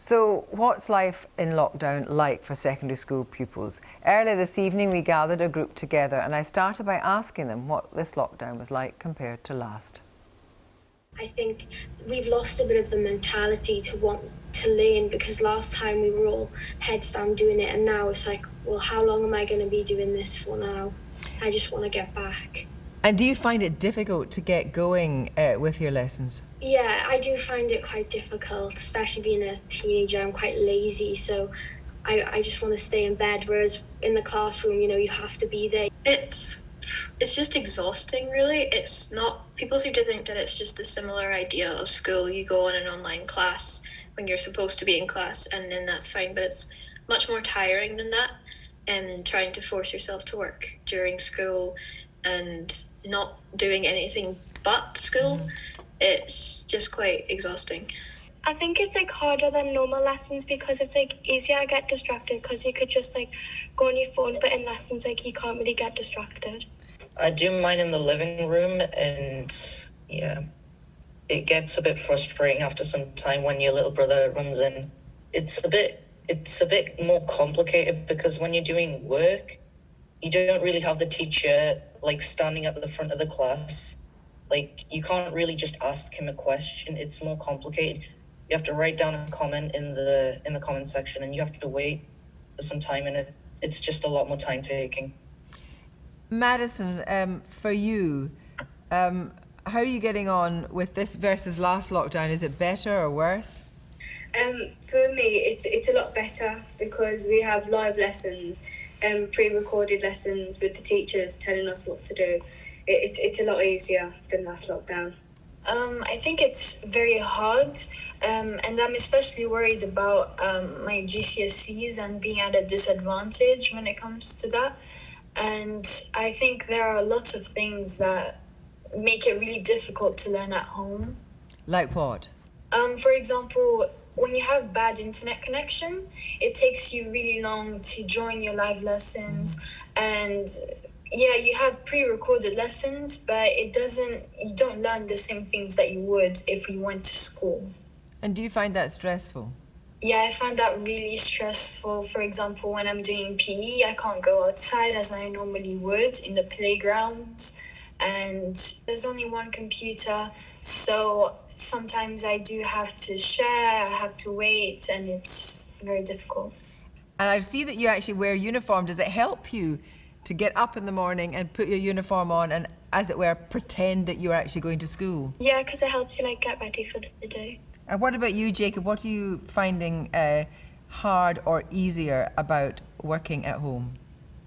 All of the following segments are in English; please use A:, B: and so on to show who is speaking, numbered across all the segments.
A: So what's life in lockdown like for secondary school pupils? Earlier this evening we gathered a group together and I started by asking them what this lockdown was like compared to last.
B: I think we've lost a bit of the mentality to want to learn, because last time we were all heads down doing it, and now it's like, well, how long am I going to be doing this for now? I just want to get back.
A: And do you find it difficult to get going with your lessons?
B: Yeah, I do find it quite difficult, especially being a teenager. I'm quite lazy, so I just want to stay in bed, whereas in the classroom, you know, you have to be there.
C: It's just exhausting, really. It's not, people seem to think that it's just a similar idea of school. You go on an online class when you're supposed to be in class, and then that's fine, but it's much more tiring than that, and trying to force yourself to work during school and not doing anything but school. It's just quite exhausting.
D: I think it's like harder than normal lessons because it's like easier to get distracted, because you could just like go on your phone, but in lessons like you can't really get distracted.
E: I do mine in the living room, and yeah, it gets a bit frustrating after some time when your little brother runs in. It's a bit more complicated because when you're doing work, you don't really have the teacher like standing at the front of the class. Like, you can't really just ask him a question. It's more complicated. You have to write down a comment in the comment section, and you have to wait for some time, and it's just a lot more time taking.
A: Madison, for you, how are you getting on with this versus last lockdown? Is it better or worse?
F: For me, it's a lot better because we have live lessons, pre-recorded lessons with the teachers telling us what to do. It's a lot easier than last lockdown.
G: I think it's very hard, and I'm especially worried about my GCSEs and being at a disadvantage when it comes to that. And I think there are lots of things that make it really difficult to learn at home. Like what? For example, when you have bad internet connection, it takes you really long to join your live lessons. And yeah, you have pre-recorded lessons, but you don't learn the same things that you would if you went to school. And do you find that stressful? Yeah, I find that really stressful. For example, when I'm doing PE, I can't go outside as I normally would in the playground. And there's only one computer, so sometimes I do have to share, I have to wait, and it's very difficult. And I see that you actually wear a uniform. Does it help you to get up in the morning and put your uniform on and, as it were, pretend that you're actually going to school? Yeah, because it helps you get ready for the day. And what about you, Jacob? What are you finding hard or easier about working at home?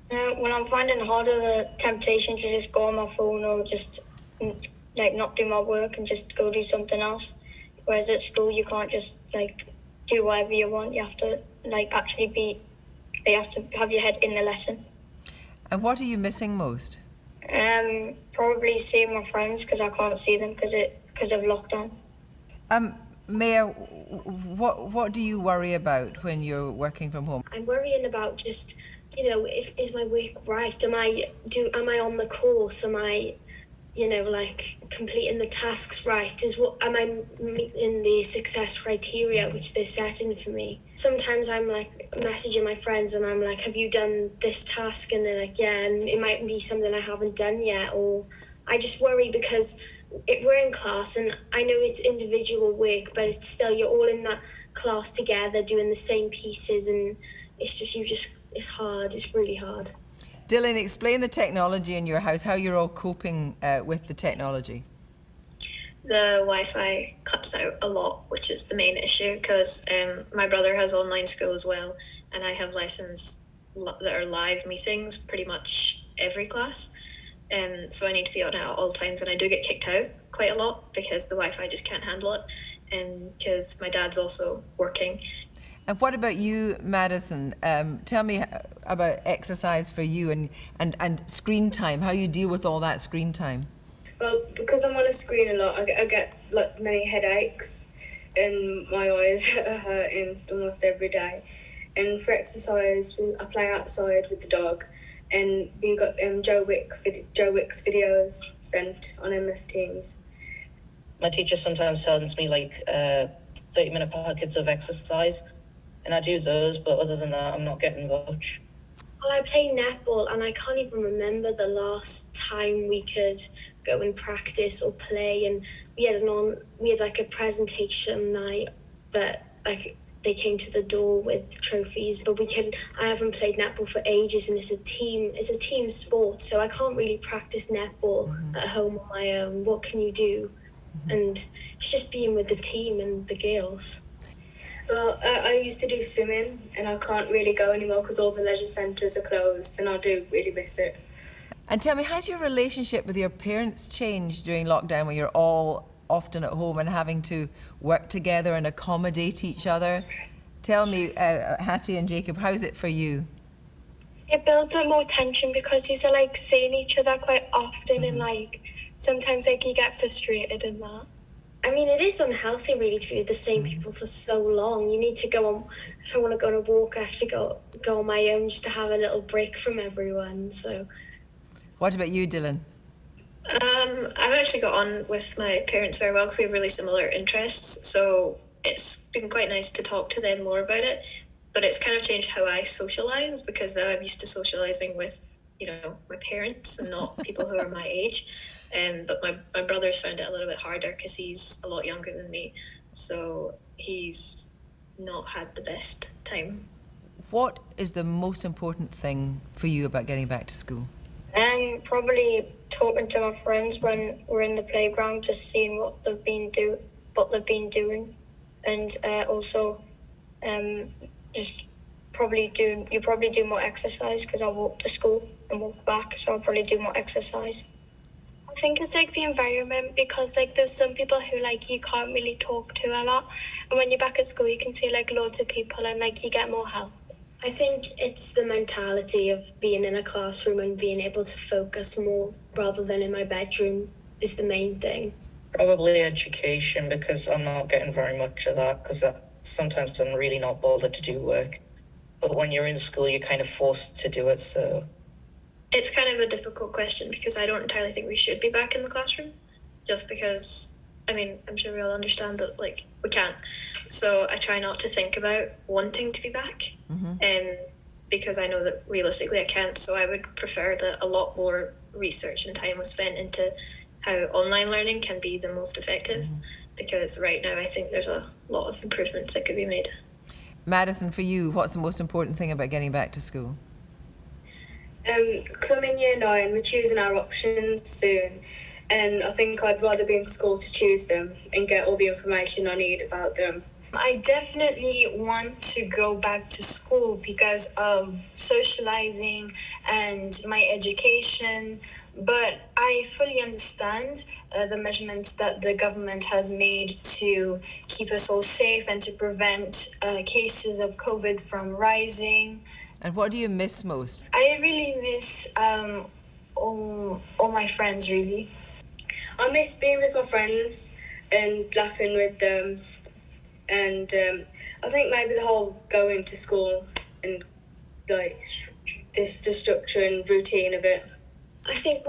D: When I'm finding it harder, the temptation to just go on my phone or just not do my work and just go do something else. Whereas at school, you can't just do whatever you want. You have to you have to have your head in the lesson.
A: And what are you missing most?
D: Probably seeing my friends, because I can't see them because of lockdown.
A: Maya, what do you worry about when you're working from home?
B: I'm worrying about just, is my work right? Am I on the course? Am I, completing the tasks right? Am I meeting the success criteria which they're setting for me? Sometimes I'm messaging my friends and I'm like, have you done this task? And they're like, yeah, and it might be something I haven't done yet. Or I just worry because we're in class, and I know it's individual work, but it's still, you're all in that class together doing the same pieces, and it's hard. It's really hard.
A: Dylan, explain the technology in your house, how you're all coping with the technology.
C: The Wi-Fi cuts out a lot, which is the main issue, because my brother has online school as well, and I have lessons that are live meetings pretty much every class. So I need to be on it at all times, and I do get kicked out quite a lot because the Wi-Fi just can't handle it, and because my dad's also working.
A: And what about you, Madison? Tell me about exercise for you and screen time, how you deal with all that screen time.
F: Well, because I'm on a screen a lot, I get many headaches, and my eyes are hurting almost every day. And for exercise, I play outside with the dog. And we got Joe Wick's videos sent on MS Teams.
E: My teacher sometimes tells me 30-minute packets of exercise, and I do those, but other than that, I'm not getting much.
B: Well, I play netball, and I can't even remember the last time we could go and practice or play. And we had like a presentation night, but like they came to the door with trophies. But I haven't played netball for ages, and it's a team sport, so I can't really practice netball at home on my own. What can you do? And it's just being with the team and the girls.
F: Well, I used to do swimming, and I can't really go anymore because all the leisure centres are closed, and I do really miss it.
A: And tell me, has your relationship with your parents changed during lockdown, where you're all often at home and having to work together and accommodate each other? Tell me, Hattie and Jacob, how's it for you?
H: It builds up more tension because you're like seeing each other quite often, and like sometimes like you get frustrated in that.
B: I mean, it is unhealthy really to be with the same people for so long. You need to go on, if I want to go on a walk, I have to go on my own just to have a little break from everyone. So,
A: what about you, Dylan?
C: I've actually got on with my parents very well because we have really similar interests. So it's been quite nice to talk to them more about it. But it's kind of changed how I socialise, because now I'm used to socialising with, my parents and not people who are my age. But my brother's found it a little bit harder because he's a lot younger than me. So he's not had the best time.
A: What is the most important thing for you about getting back to school?
D: Probably talking to my friends when we're in the playground, just seeing what they've been doing, and also just probably do more exercise, because I walk to school and walk back, so I'll probably do more exercise.
H: I think it's like the environment, because like there's some people who like you can't really talk to a lot, and when you're back at school you can see like loads of people and like you get more help.
B: I think it's the mentality of being in a classroom and being able to focus more rather than in my bedroom is the main thing.
E: Probably education, because I'm not getting very much of that, because sometimes I'm really not bothered to do work. But when you're in school, you're kind of forced to do it, so...
C: It's kind of a difficult question, because I don't entirely think we should be back in the classroom, just because, I'm sure we all understand that, we can't. So I try not to think about wanting to be back, because I know that realistically I can't. So I would prefer that a lot more research and time was spent into how online learning can be the most effective, because right now I think there's a lot of improvements that could be made.
A: Madison, for you, what's the most important thing about getting back to school?
F: Because I'm in year 9, we're choosing our options soon, and I think I'd rather be in school to choose them and get all the information I need about them.
G: I definitely want to go back to school because of socializing and my education, but I fully understand the measurements that the government has made to keep us all safe and to prevent cases of COVID from rising.
A: And what do you miss most?
G: I really miss all my friends, really.
F: I miss being with my friends and laughing with them, and I think maybe the whole going to school and the structure and routine of it.
B: I think,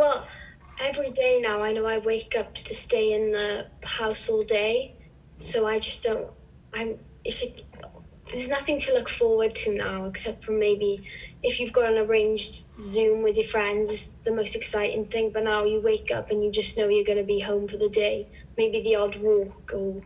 B: every day now I know I wake up to stay in the house all day, so I just don't, there's nothing to look forward to now, except for maybe if you've got an arranged Zoom with your friends, it's the most exciting thing. But now you wake up and you just know you're going to be home for the day. Maybe the odd walk or